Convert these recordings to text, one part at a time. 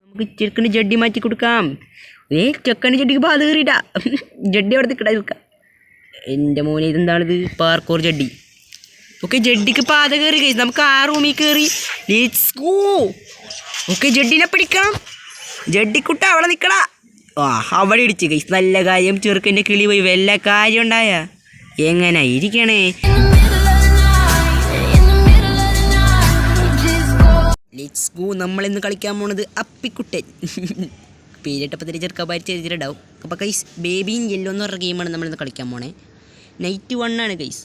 നമുക്ക് ചെറുക്കന് ജഡ്ഡി മാറ്റി കൊടുക്കാം. ചെക്കന് ജഡ്ഡിക്ക് ബാധ കയറിയിട്ടാ. ജഡ്ഡി അവിടെ നിൽക്കടാ നിൽക്കാം. എൻ്റെ മോനെ ഇതെന്താണിത്? പാർക്കോർ ജഡ്ഡി. ഓക്കെ, ജഡ്ഡിക്ക് പാത കയറി ഗൈസ്. നമുക്ക് ആ റൂമിൽ കയറി ലെറ്റ്സ് ഗോ. ഓക്കെ, ജഡ്ഡിനെ പിടിക്കണം. ജഡ്ഡിക്കുട്ട അവിടെ നിൽക്കടാ. അവിടെ ഇടിച്ച് ഗൈസ്. നല്ല കാര്യം. ചെറുക്കൻ്റെ കിളി പോയി. വല്ല കാര്യം ഉണ്ടായ എങ്ങനെ ഇരിക്കണേ. Let's go. നമ്മളിന്ന് കളിക്കാൻ പോണത് അപ്പിക്കുട്ടൻ. പേരിട്ടപ്പത്തിന് ചെറുക്കാൻ പരിചരിച്ചിട്ടുണ്ടാവും. അപ്പോൾ ഗൈസ് ബേബിയും യെല്ലോ എന്ന് പറഞ്ഞ ഗെയിമാണ് നമ്മളിന്ന് കളിക്കാൻ പോണേ. നൈറ്റ് 1 ആണ് ഗൈസ്.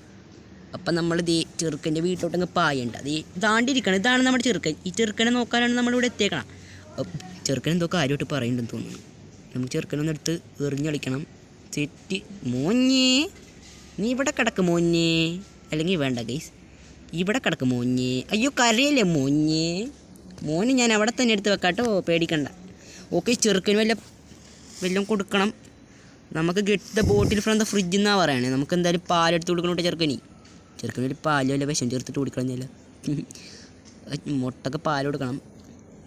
അപ്പം നമ്മൾ ചെറുക്കൻ്റെ വീട്ടിലോട്ടങ്ങ് പായണ്ട. താണ്ടിരിക്കണം. ഇതാണ് നമ്മുടെ ചെറുക്കൻ. ഈ ചെറുക്കനെ നോക്കാനാണ് നമ്മളിവിടെ എത്തിയേക്കണം. ചെറുക്കൻ എന്തോ കാര്യമായിട്ട് പറയുന്നുണ്ടെന്ന് തോന്നുന്നു. നമുക്ക് ചെറുക്കനൊന്നെടുത്ത് എറിഞ്ഞ് കളിക്കണം. സെറ്റ്. മോഞ്ഞേ നീ ഇവിടെ കിടക്ക് മോഞ്ഞേ. അല്ലെങ്കിൽ വേണ്ട ഗൈസ്, ഇവിടെ കിടക്ക് മോഞ്ഞേ. അയ്യോ കരയല്ലേ മോഞ്ഞേ. മോന് ഞാൻ അവിടെ തന്നെ എടുത്ത് വെക്കാട്ടോ, പേടിക്കണ്ട. ഓക്കെ, ചെറുക്കന് വല്ലതും കൊടുക്കണം. നമുക്ക് get the bottle from the fridge എന്നാണ് പറയണേ. നമുക്ക് എന്തായാലും പാലെടുത്ത് കൊടുക്കണം കേട്ടോ ചെറുക്കനൊരു പാല് വല്ല വിഷം ചേർത്തിട്ട് കുടിക്കണമെന്നില്ല. മുട്ടക്ക് പാൽ കൊടുക്കണം.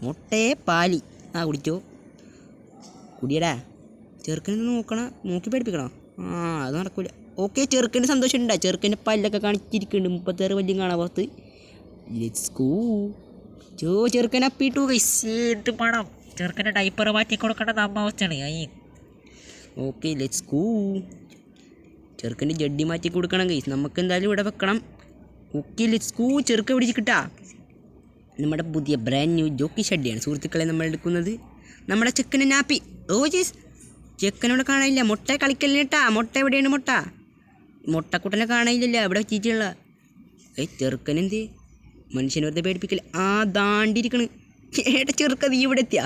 മുട്ടയെ പാലി കുടിച്ചോ. കുടിയടാ. ചെറുക്കനെ നോക്കണം, നോക്കി പഠിപ്പിക്കണോ? അത് നടക്കില്ല. ഓക്കെ, ചെറുക്കൻ്റെ സന്തോഷം ഉണ്ടാ. ചെറുക്കൻ്റെ പല്ലൊക്കെ കാണിച്ചിരിക്കുന്നുണ്ട്. 36 പല്ലും കാണാൻ പുറത്ത്. Let's go. ചെറുക്കൻ അപ്പിട്ടു ഗൈസ്. പണം ചെറുക്കൻ്റെ ഡൈപ്പർ മാറ്റി കൊടുക്കേണ്ടത് അമ്മ അവസ്ഥയാണ്. Okay, let's go. ചെറുക്കൻ്റെ ജഡ്ഡി മാറ്റി കൊടുക്കണം ഗൈസ്. നമുക്ക് എന്തായാലും ഇവിടെ വെക്കണം. Okay, let's go. ചെറുക്ക പിടിച്ച് കിട്ടാ. നമ്മുടെ പുതിയ ബ്രാൻഡ് ന്യൂ ജോക്കി ഷഡ്ഡിയാണ് സുഹൃത്തുക്കളെ നമ്മൾ എടുക്കുന്നത്. നമ്മുടെ ചെക്കനെ നാപ്പി. ജീസ്, ചെക്കനോട് കാണാനില്ല. മുട്ട കളിക്കല്ലേ കേട്ടാ. മുട്ട എവിടെയാണ്? മുട്ടക്കുട്ടനെ കാണാനില്ലല്ലോ. ഇവിടെ വെച്ചിട്ടുള്ള ചെറുക്കനെന്ത് മനുഷ്യനെ വെറുതെ പേടിപ്പിക്കില്ല. ദാണ്ടിരിക്കണ്. ചെറുക്ക നീ ഇവിടെ എത്തിയാ.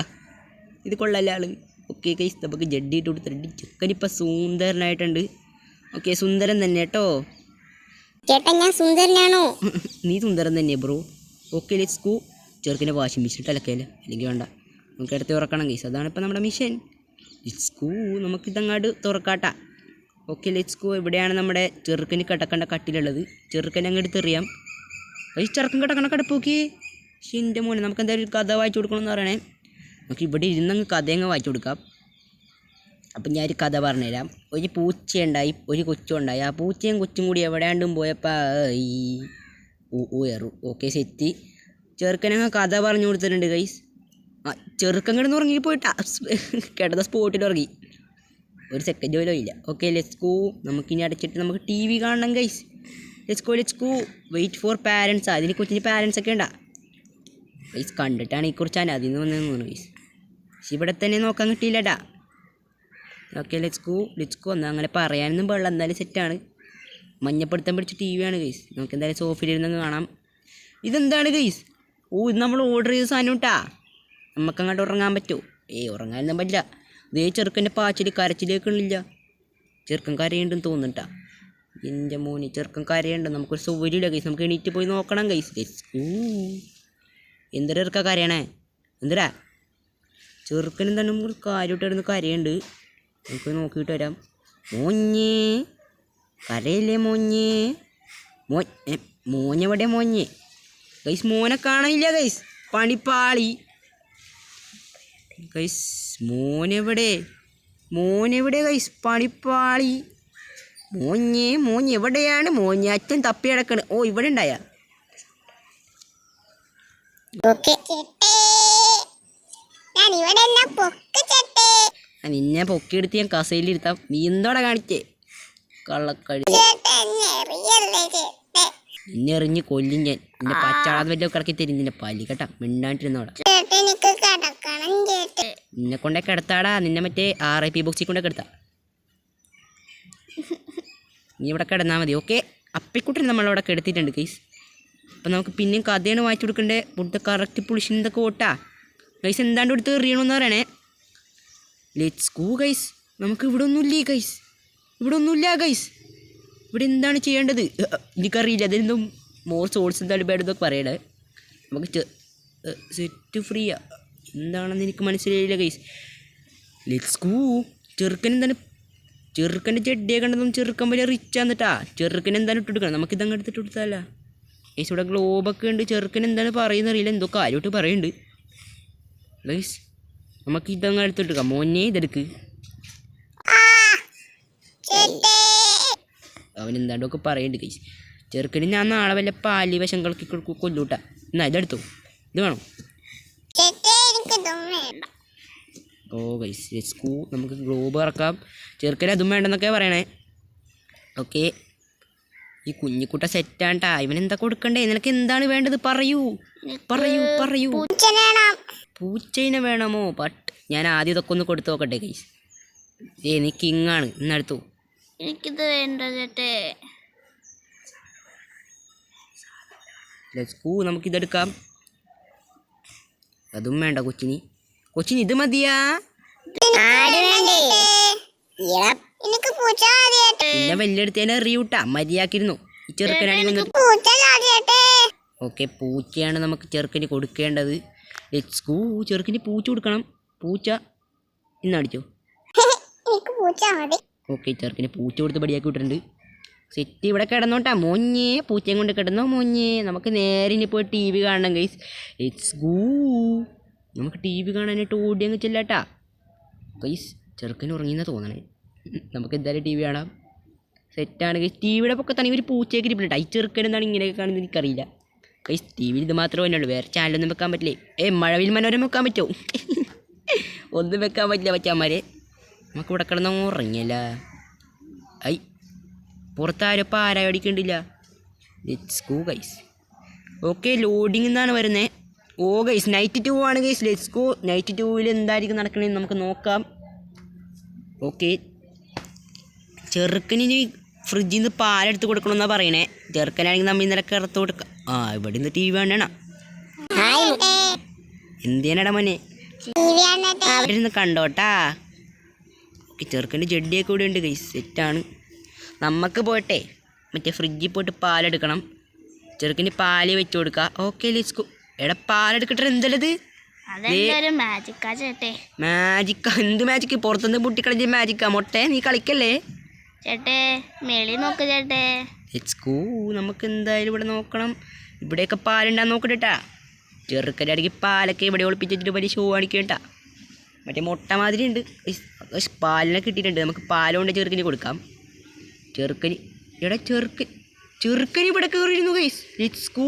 ഇത് കൊള്ളല്ല ആള്. ഓക്കെ ഗൈസ്, നമുക്ക് ജഡ്ഡി ഇട്ട് കൊടുത്തിട്ടുണ്ട്. ചെക്കനിപ്പോൾ സുന്ദരനായിട്ടുണ്ട്. ഓക്കെ, സുന്ദരൻ തന്നെ കേട്ടോ. ഞാൻ സുന്ദരനാണോ? നീ സുന്ദരൻ തന്നെ ബ്രോ. Okay, let's go. ചെറുക്കിൻ്റെ വാഷിംഗ് മെഷീൻ അലക്കല്ലേ, അല്ലെങ്കിൽ വേണ്ട. നമുക്ക് ഇടത്ത് തുറക്കണം ഗൈസ്. അതാണ് ഇപ്പോൾ നമ്മുടെ മിഷൻ. Let's go. നമുക്കിതങ്ങാട് തുറക്കാട്ടാ. Okay, let's go. ഇവിടെയാണ് നമ്മുടെ ചെറുക്കന് കിടക്കേണ്ട കട്ടിലുള്ളത്. ചെറുക്കനെ അങ്ങോട്ട് തെറിയാം. ചെറുക്കൻ കിടക്കണ കിടപ്പോക്കി. പക്ഷേ എൻ്റെ മോനെ നമുക്ക് എന്തായാലും ഒരു കഥ വായിച്ചു കൊടുക്കണമെന്ന് പറയണേ. നമുക്ക് ഇവിടെ ഇരുന്നങ്ങ് കഥയങ്ങ് വായിച്ചു കൊടുക്കാം. അപ്പം ഞാനൊരു കഥ പറഞ്ഞുതരാം. ഒരു പൂച്ചയുണ്ടായി, ഒരു കൊച്ചുണ്ടായി. ആ പൂച്ചയും കൊച്ചും കൂടി എവിടെയാണ്ടും പോയപ്പോൾ ഉയറു. Okay, set. ചെറുക്കനങ്ങ് കഥ പറഞ്ഞു കൊടുത്തിട്ടുണ്ട് ഗൈസ്. ചെറുക്കൻ കിടന്ന് ഉറങ്ങി പോയിട്ടാ. കിടന്ന സ്പോട്ടിൽ ഉറങ്ങി. ഒരു സെക്കൻഡ് പോലും ഇല്ല. Okay, let's go. നമുക്കിനി അടച്ചിട്ട് നമുക്ക് TV കാണണം guys. Let's go. Wait for parents. അതിനെ കൊച്ചിന് പാരൻസ് ഒക്കെ ഉണ്ടാ ഗൈസ്. കണ്ടിട്ടാണ് ഈ കുറിച്ചാണ് അതിൽ നിന്ന് വന്നതെന്ന് തോന്നുന്നു ഗൈസ്. പക്ഷെ ഇവിടെ തന്നെ നോക്കാൻ കിട്ടിയില്ലടാ. Okay, let's go. എന്നാൽ അങ്ങനെ പറയാനൊന്നും പാടില്ല. എന്തായാലും സെറ്റാണ്. മഞ്ഞപ്പെടുത്താൻ പിടിച്ച TV ആണ് ഗൈസ്. നമുക്ക് എന്തായാലും സോഫയിലിരുന്ന് കാണാം. ഇതെന്താണ് ഗൈസ്? ഇത് നമ്മൾ ഓർഡർ ചെയ്ത സാധനം കേട്ടാ. നമുക്കങ്ങോട്ട് ഉറങ്ങാൻ പറ്റുമോ? ഉറങ്ങാനൊന്നും പറ്റില്ല. ഇതേ ചെറുക്കൻ്റെ പാച്ചിൽ കരച്ചിലേക്കുള്ളില്ല. ചെറുക്കൻ കരയുണ്ടെന്ന് തോന്നുന്നുട്ടാ. എൻ്റെ മോനെ ചെറുക്കൻ കരയുണ്ട്. നമുക്കൊരു സൗകര്യമില്ല ഗൈസ്. നമുക്ക് എണീറ്റ് പോയി നോക്കണം ഗൈസ്. എന്തൊരു ചെറുക്ക കരയണേ? എന്തരാ ചെറുക്കൻ എന്താണ് നമ്മൾ കാര്യമായിട്ടായിരുന്നു കരയുണ്ട്. നമുക്ക് നോക്കിയിട്ട് വരാം. മോഞ്ഞേ കരയില്ലേ മോഞ്ഞേ? മോനെവിടെ മോഞ്ഞേ? ഗൈസ് മോനെ കാണാനില്ല ഗൈസ്. പണിപ്പാളി ഗൈസ്. മോനെവിടെ ഗൈസ്? പണിപ്പാളി. മോഞ്ഞ് എവിടെയാണ്? മോഞ്ഞ് അച്ഛൻ തപ്പി കിടക്കണ്. ഇവിടെ ഉണ്ടായ നിന്നെ പൊക്കിയെടുത്ത് ഞാൻ കസയിലിരുത്താം. നീ എന്തോടെ കാണിച്ചേ? കള്ളക്കഴി. നിന്നെ എറിഞ്ഞ് കൊല്ലും ഞാൻ. നിന്നെ പച്ചാളാതെ വല്ല കിടക്കി തരും. നിന്നെ പല്ലി കേട്ടാ. മിണ്ടാണ്ടിരുന്നോടാ. നിന്നെ കൊണ്ടേ കിടത്താടാ. നിന്നെ മറ്റേ RIP ബോക്സിൽ കൊണ്ടേ കിടത്താം. നീ ഇവിടെ കിടന്നാൽ മതി. ഓക്കെ, അപ്പിക്കുട്ടൻ നമ്മളവിടെ കിടത്തിയിട്ടുണ്ട് ഗൈസ്. അപ്പം നമുക്ക് പിന്നെയും കഥയാണ് വായിച്ചു കൊടുക്കണ്ടേ. ഫുഡ് കറക്റ്റ് പുളിഷൻ ഇതൊക്കെ ഓട്ടാ ഗൈസ്. എന്താണ്ട് എടുത്ത് എറിയണമെന്ന് പറയണേ. Let's go guys. നമുക്ക് ഇവിടെ ഒന്നുമില്ലേ ഗൈസ്? ഇവിടെ എന്താണ് ചെയ്യേണ്ടത്? എനിക്കറിയില്ല. അതെന്തും മോർ സോൾസ് എന്തായാലും വേണ്ടതൊക്കെ പറയണേ. നമുക്ക് സെറ്റ് ഫ്രീയാ. എന്താണെന്ന് എനിക്ക് മനസ്സിലായില്ല ഗൈസ്. Let's go. ചെറുക്കൻ്റെ ജഡ്ഡിയെ കണ്ടതും ചെറുക്കൻ വലിയ റിച്ച് ആന്നിട്ടാ. ചെറുക്കൻ എന്താണ് ഇട്ടെടുക്കണം? നമുക്കിതങ്ങ് എടുത്തിട്ട് കൊടുത്താല ഗൈസ്. ഇവിടെ ഗ്ലോബൊക്കെ ഉണ്ട്. ചെറുക്കൻ എന്താണ് പറയുന്നറിയില്ല. എന്തോ കാര്യമായിട്ട് പറയുന്നുണ്ട് ഗൈസ്. നമുക്ക് ഇതങ്ങ് എടുത്തിട്ട് മോനെ ഇതെടുക്ക്. അവൻ എന്താണ്ടൊക്കെ പറയുന്നുണ്ട് ഗൈസ്. ചെറുക്കന് ഞാൻ നാളെ വല്ല പാലി വശം കളക്കി കൊല്ലൂട്ടാ. എന്നാ ഇതെടുത്തു. ഇത് വേണം. ഓ ഗൈസ് നമുക്ക് ഗ്ലോബ് ഇറക്കാം. ചെറുക്കന് അതും വേണ്ടെന്നൊക്കെ പറയണേ. ഓക്കെ, ഈ കുഞ്ഞിക്കുട്ട സെറ്റാണ്ടാ. ഇവനെന്താ കൊടുക്കണ്ടേ? നിനക്ക് എന്താണ് വേണ്ടത്? പറയൂ പറയൂ പറയൂ. പൂച്ചേനെ വേണമോ? ബട്ട് ഞാൻ ആദ്യം ഇതൊക്കെ ഒന്ന് കൊടുത്തു നോക്കട്ടെ ഗൈസ്. നീ കിങ്ങാണ്. ഇന്നടുത്തു. എനിക്കിത് വേണ്ട ചേട്ടേ. നമുക്കിതെടുക്കാം. അതും വേണ്ട കൊച്ചിന്. ഇത് മതിയാ? പിന്നെ വലിയെടുത്തേനെ എറിയൂട്ടാ. മതിയാക്കിയിരുന്നു. ഈ ചെറുക്കനാണെങ്കിൽ ഓക്കെ, പൂച്ചയാണ് നമുക്ക് ചെറുക്കന് കൊടുക്കേണ്ടത്. ചെറുക്കന് പൂച്ച കൊടുക്കണം. പൂച്ച ഇന്നടിച്ചോ. ഓക്കെ, ചെറുക്കന് പൂച്ച കൊടുത്ത് പടിയാക്കി വിട്ടിട്ടുണ്ട്. സെറ്റ് ഇവിടെ കിടന്നോട്ടാ മോഞ്ഞേ. പൂച്ചയും കൊണ്ട് കിടന്നോ മോഞ്ഞേ. നമുക്ക് നേരെ ഇനി പോയി TV കാണണം ഗൈസ്. നമുക്ക് TV കാണാനായിട്ട് ഓടി അങ്ങ് ചെല്ലാട്ടാ ഗൈസ്. ചെറുക്കന് ഉറങ്ങിയെന്നാ തോന്നണേ. നമുക്ക് എന്തായാലും TV കാണാം. സെറ്റാണ് ഗൈസ്. TVയുടെ പൊക്കത്താണെങ്കിൽ ഒരു പൂച്ചയൊക്കെ ഇരിപ്പില്ല. ഈ ചെറുക്കൻ എന്താണ് ഇങ്ങനെയൊക്കെ കാണുന്നത് എനിക്കറിയില്ല ഗൈസ്. TVയിൽ ഇത് മാത്രമേ തന്നെയുള്ളൂ. വേറെ ചാനലൊന്നും വെക്കാൻ പറ്റില്ലേ. മഴവിൽ മനോരമ വെക്കാൻ പറ്റുമോ? ഒന്നും വെക്കാൻ പറ്റില്ല പച്ചാമാരെ. നമുക്ക് ഇവിടെ കിടന്ന് ഉറങ്ങിയല്ല. പുറത്താരും ഇപ്പോൾ ആരാ അടിക്കണ്ടില്ല. ഗൈസ്. ഓക്കെ, ലോഡിങ് എന്നാണ് വരുന്നത്. ഓ ഗൈസ്, നൈറ്റ് 2 ആണ് ഗൈസ്. നൈറ്റ് 2 എന്തായിരിക്കും നടക്കണേന്ന് നമുക്ക് നോക്കാം. ഓക്കെ, ചെറുക്കനിന് ഫ്രിഡ്ജിൽ നിന്ന് പാലെടുത്ത് കൊടുക്കണമെന്നാണ് പറയണേ. ചെറുക്കനാണെങ്കിൽ നമ്മൾ ഇന്നലെ കിടത്ത് കൊടുക്കാം. ഇവിടെ നിന്ന് TV വേണ്ടണ. എന്തിനാടാ മോനെ? അവിടെ നിന്ന് കണ്ടോട്ടാ. ഓക്കെ, ചെറുക്കൻ്റെ ജഡ്ഡിയൊക്കെ ഇവിടെ ഉണ്ട് ഗൈസ്. സെറ്റാണ്. നമുക്ക് പോയിട്ടെ മറ്റേ ഫ്രിഡ്ജിൽ പോയിട്ട് പാലെടുക്കണം. ചെറുക്കിന് പാല് വെച്ച് കൊടുക്കുക. Okay, let's. എടാ പാലെടുക്കട്ടെ. എന്തല്ലത്? മാജിക്കാ? എന്ത് മാജിക്ക്? പുറത്തുനിന്ന് പൊട്ടിക്കളഞ്ഞ മാജിക്കാ. മൊട്ടെ നീ കളിക്കല്ലേ ചേട്ടേ. മേളി നോക്ക് ചേട്ടേ. ലെറ്റ്സ്. നമുക്ക് എന്തായാലും ഇവിടെ നോക്കണം. ഇവിടെയൊക്കെ പാലുണ്ടാകാൻ നോക്കട്ടാ. ചെറുക്കൻ്റെ അടിക്ക് പാലൊക്കെ ഇവിടെ ഒളിപ്പിച്ചിട്ട് വലിയ ഷോ കാണിക്കേട്ടാ. മറ്റേ മുട്ട മാതിരി ഉണ്ട്. പാലിനെ കിട്ടിയിട്ടുണ്ട്. നമുക്ക് പാലുകൊണ്ട് ചെറുക്കിന് കൊടുക്കാം. ചെറുക്കന് ഇവിടെ കയറിയിരുന്നു ഗൈസ്. Let's go.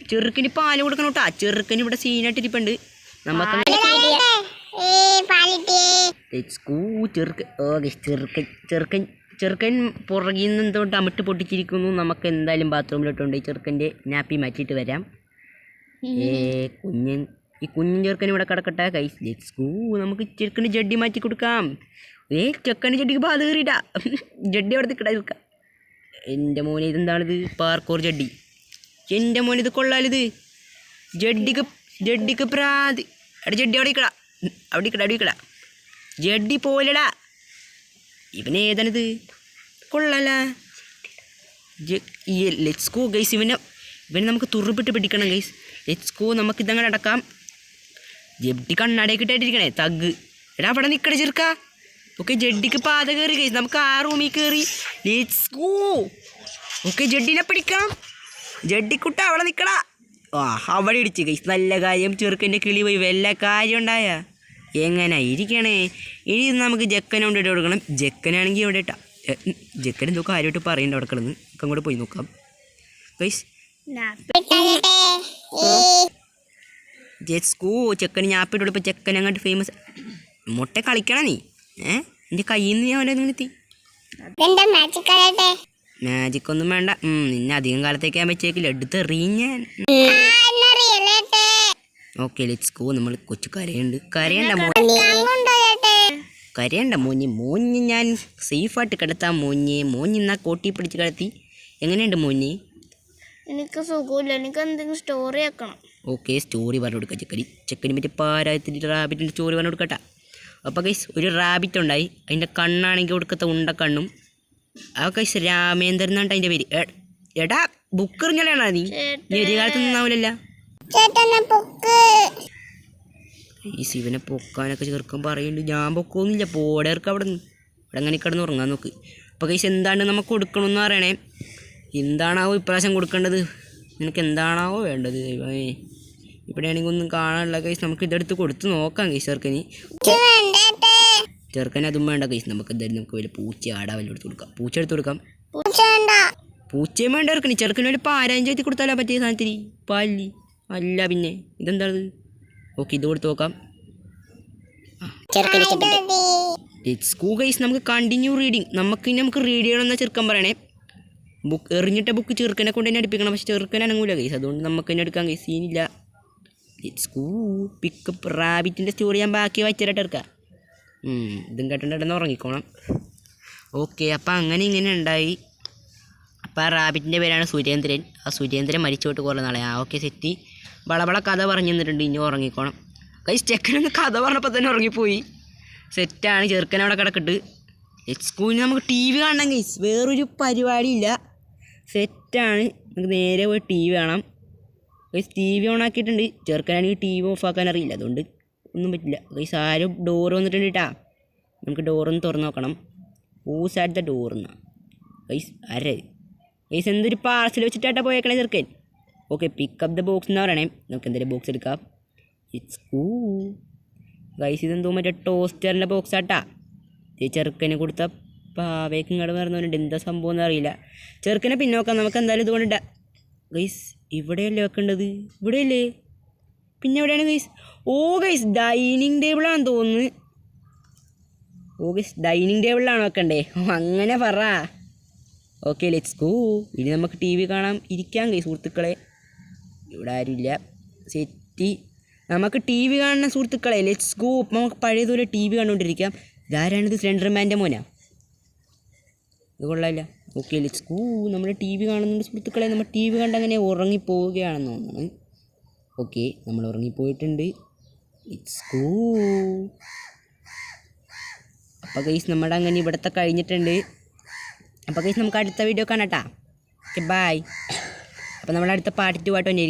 ചെറുക്കന് പാല് കൊടുക്കണം കേട്ടാ. ചെറുക്കന് ഇവിടെ സീനായിട്ടിരിപ്പുണ്ട്. നമുക്ക് ചെറുക്കൻ പുറകിൽ നിന്ന് എന്തോട്ട് അമിട്ട് പൊട്ടിച്ചിരിക്കുന്നു. നമുക്ക് എന്തായാലും ബാത്റൂമിലോട്ടുണ്ട്. ചെറുക്കൻ്റെ നാപ്പി മാറ്റിയിട്ട് വരാം. ഈ കുഞ്ഞൻ ചെറുക്കൻ ഇവിടെ കിടക്കട്ടെ ഗൈസ്. Let's go. നമുക്ക് ചെറുക്കന് ജഡ്ഡി മാറ്റി കൊടുക്കാം. ചെക്കൻ്റെ ജഡ്ഡിക്ക് ബാധ കയറിയിട്ടാ. ജഡ്ഡി അവിടെ കിടക്കാം. എൻ്റെ മോനെ ഇതെന്താണിത്? പാർക്കോർ ജഡ്ഡി. എൻ്റെ മോനെ ഇത് കൊള്ളാലിത്. ജഡ്ഡിക്ക് പ്രാന്ത്. എടാ ജഡ്ഡി അവിടെ ഇക്കടാ. ജഡ്ഡി പോലടാ. ഇവനേതാണിത്? കൊള്ളാല. Let's go guys. ഇവനെ നമുക്ക് തുറുപ്പിട്ട് പിടിക്കണം ഗൈസ്. Let's go. നമുക്കിതങ്ങനെ അടക്കാം. ജഡ്ഡി കണ്ണാടയൊക്കെ ഇട്ടായിട്ടിരിക്കണേ തഗ്. എടാ അവിടെ നിൽക്കണേ ചെറുക്കാ. ഓക്കെ, ജഡ്ഡിക്ക് പാത കയറി ഗൈസ്. നമുക്ക് ആ റൂമിൽ കയറി. Let's go. ഓക്കെ, ജഡ്ഡിനെ പിടിക്കണം. ജഡ്ഡിക്കുട്ട അവിടെ നിൽക്കടാ. അവിടെ ഇടിച്ച് ഗൈസ്. നല്ല കാര്യം. ചെറുക്കൻ്റെ കിളി പോയി വല്ല കാര്യം ഉണ്ടായ എങ്ങനെ ഇരിക്കണേ. ഇനി നമുക്ക് ജക്കനെ കൊണ്ടിട്ട് കൊടുക്കണം. ജക്കനാണെങ്കിൽ ഇവിടെ ഇട്ടാ. ജക്കൻ എന്തോ കാര്യമായിട്ട് പറയണ്ട അവിടെ കിടന്ന്. ഒക്കെ അങ്ങോട്ട് പോയി നോക്കാം ഗൈസ്. ജെസ്കൂ ചെക്കന് ഞാപ്പിട്ട് കൊടുപ്പോൾ ചെക്കൻ അങ്ങോട്ട് ഫേമസ്. മുട്ട കളിക്കണം നീ. എൻ്റെ കയ്യിൽ നിന്ന് ഞാൻ അവനെ നിർത്തി. മാജിക് ഒന്നും വേണ്ട. നിന്നെ അധികം കാലത്തേക്ക് ഞാൻ വെച്ചേക്കില്ല. എടുത്ത് എറിയും ഞാൻ. Okay, let's go. നമ്മൾ കൊച്ചു കരയണ്ട മോഞ്ഞ് ഞാൻ സേഫായിട്ട് കിടത്താം മോഞ്ഞ്. മോഞ്ഞിന്നാ കോട്ടി പിടിച്ച് കിടത്തി. എങ്ങനെയുണ്ട് മോഞ്ഞ്? എനിക്ക് സുഖമില്ല. എനിക്ക് എന്തെങ്കിലും സ്റ്റോറി ആക്കണം. ഓക്കെ, സ്റ്റോറി പറഞ്ഞു കൊടുക്കാം. ചെക്കന് പറ്റി പാരായത്തിൻ്റെ റാബിറ്റിൻ്റെ സ്റ്റോറി പറഞ്ഞു കൊടുക്കട്ടാ. അപ്പോൾ ഗൈസ് ഒരു റാബിറ്റ് ഉണ്ടായി. അതിൻ്റെ കണ്ണാണെങ്കിൽ കൊടുക്കത്തെ ഉണ്ടക്കണ്ണും. ആ ഗൈസ് രാമേന്ദ്രൻ എന്നാണ് അതിൻ്റെ പേര്. എടാ ബുക്ക് എറിഞ്ഞാലാണോ നീ? ഒരു കാലത്ത് നിന്നാവില്ലല്ല. ഈ ശിവനെ പൊക്കാനൊക്കെ ചെറുക്കം പറയുന്നുണ്ട്. ഞാൻ പൊക്കമൊന്നുമില്ല. പോടേർക്ക് അവിടെ നിന്ന് ഇവിടെ അങ്ങനെ കിടന്ന് ഉറങ്ങാൻ നോക്ക്. അപ്പോൾ ഗൈസ് എന്താണ് നമുക്ക് കൊടുക്കണമെന്ന് പറയണേ. എന്താണാവോ ഇപ്രാവശ്യം കൊടുക്കേണ്ടത്? നിനക്ക് എന്താണാവോ വേണ്ടത്? ഇവിടെയാണെങ്കിൽ ഒന്നും കാണാനുള്ള കൈസ് നമുക്ക് ഇതെടുത്ത് കൊടുത്ത് നോക്കാം കൈസ് ചെറുക്കന്. ചെറുക്കന് അതും വേണ്ട കൈസ്. നമുക്ക് എന്തായാലും നമുക്ക് വല്ല പൂച്ച ആടാ വല്ല എടുത്ത് കൊടുക്കാം. പൂച്ച എടുത്ത് കൊടുക്കാം. പൂച്ചയും വേണ്ട ചെറുക്കന്. ചെറുക്കന് വല്ല പാരായം ചെയ്ത് കൊടുത്താലോ പറ്റിയ സാധനത്തിന് പാലി അല്ല പിന്നെ ഇതെന്താത്. ഓക്കെ ഇത് കൊടുത്ത് നോക്കാം. ഗൈസ് നമുക്ക് കണ്ടിന്യൂ റീഡിങ്. നമുക്ക് റീഡ് ചെയ്യണമെന്നാ ചെറുക്കൻ പറയണേ. ബുക്ക് എറിഞ്ഞിട്ട ബുക്ക് ചെറുക്കനെ കൊണ്ട് തന്നെ അടുപ്പിക്കണം. പക്ഷെ ചെറുക്കൻ അനങ്ങൂല ഗൈസ്. അതുകൊണ്ട് നമുക്ക് തന്നെ എടുക്കാം ഗൈസ്. സീനില്ല. പിക്കപ്പ് റാബിറ്റിൻ്റെ സ്റ്റോറി ഞാൻ ബാക്കി വായിച്ചിട്ട് എടുക്കാം. ഇതും കേട്ടിട്ടുണ്ടെന്ന് ഉറങ്ങിക്കോണം. ഓക്കെ അപ്പോൾ അങ്ങനെ ഇങ്ങനെ ഉണ്ടായി. അപ്പോൾ ആ റാബിറ്റിൻ്റെ പേരാണ് സുരേന്ദ്രൻ. ആ സുരേന്ദ്രൻ മരിച്ചോട്ട് കുറേ നാളെ. Okay set. വളവള കഥ പറഞ്ഞു തന്നിട്ടുണ്ട്. ഇനി ഉറങ്ങിക്കോണം ഗൈസ്. ചെക്കനൊന്ന് കഥ പറഞ്ഞപ്പോൾ തന്നെ ഉറങ്ങിപ്പോയി. സെറ്റാണ്. ചെറുക്കൻ അവിടെ കിടക്കിട്ട്. സ്കൂളിൽ നമുക്ക് ടി വി കാണണം ഗൈസ്. വേറൊരു പരിപാടിയില്ല. സെറ്റാണ്. നമുക്ക് നേരെ പോയി ടി വി കാണാം ഗൈസ്. ടി വി ഓൺ ആക്കിയിട്ടുണ്ട്. ചെറുക്കനാണെങ്കിൽ ടി വി ഓഫ് ആക്കാൻ അറിയില്ല. അതുകൊണ്ട് ഒന്നും പറ്റില്ല ഗൈസ്. ആരും ഡോറ് വന്നിട്ടുണ്ട് കേട്ടാ. നമുക്ക് ഡോറൊന്ന് തുറന്ന് നോക്കണം. ഹൂസ് ആറ്റ് ദ ഡോർന്ന് ഗൈസ്. ആരെ ഗൈസ് എന്തൊരു പാർസൽ വെച്ചിട്ടാ പോയേക്കണേ ചെറുക്കൻ. ഓക്കെ പിക്കപ്പ് ദ ബോക്സ് എന്ന് പറയണേ. നമുക്ക് എന്തെങ്കിലും ബോക്സ് എടുക്കാം. ഇറ്റ്സ് ഗൈസ് ഇതെന്തോ മറ്റേ ടോസ്റ്ററിൻ്റെ ബോക്സ് ആട്ടാ. ചെറുക്കനെ കൊടുത്ത പാവേക്ക് ഇങ്ങോട്ട് മറന്നുകൊണ്ട് എന്താ സംഭവം എന്ന് അറിയില്ല. ചെറുക്കനെ പിന്നോക്കാം. നമുക്ക് എന്തായാലും ഇതുകൊണ്ടിട്ടാ ഗൈസ്. ഇവിടെയല്ലേ വെക്കേണ്ടത്? ഇവിടെയല്ലേ? പിന്നെ എവിടെയാണ് ഗൈസ്? ഗൈസ് ഡൈനിങ് ടേബിളാണെന്ന് തോന്നുന്നു. ഗൈസ് ഡൈനിങ് ടേബിളിലാണ് വെക്കണ്ടേ? അങ്ങനെ പറ. Okay let's go. ഇനി നമുക്ക് ടി വി കാണാം. ഇരിക്കാം ഗൈസ് സുഹൃത്തുക്കളെ. ഇവിടെ ആരുമില്ല. സെറ്റ്. നമുക്ക് ടി വി കാണുന്ന സുഹൃത്തുക്കളെ ലെറ്റ്സ് ഗോ. നമുക്ക് പഴയതുപോലെ ടി വി കണ്ടുകൊണ്ടിരിക്കാം. ഇതാരാണിത്? സ്ലെൻഡർമാൻ്റെ മോനാ? ഇത് കൊള്ളാമില്ല. Okay let's go. നമ്മൾ ടി വി കാണുന്നുണ്ട് സുഹൃത്തുക്കളെ. നമ്മൾ ടി വി കണ്ടങ്ങനെ ഉറങ്ങിപ്പോവുകയാണെന്ന് തോന്നുന്നു. ഓക്കെ നമ്മൾ ഉറങ്ങിപ്പോയിട്ടുണ്ട്. Let's go. അപ്പോൾ ഗൈസ് നമ്മുടെ അങ്ങനെ ഇവിടുത്തെ കഴിഞ്ഞിട്ടുണ്ട്. അപ്പോൾ ഗൈസ് നമുക്ക് അടുത്ത വീഡിയോ കാണാം കേട്ടോ. Okay bye. അപ്പോൾ നമ്മൾ അടുത്ത പാർട്ട് 2 ആയിട്ട് തന്നെ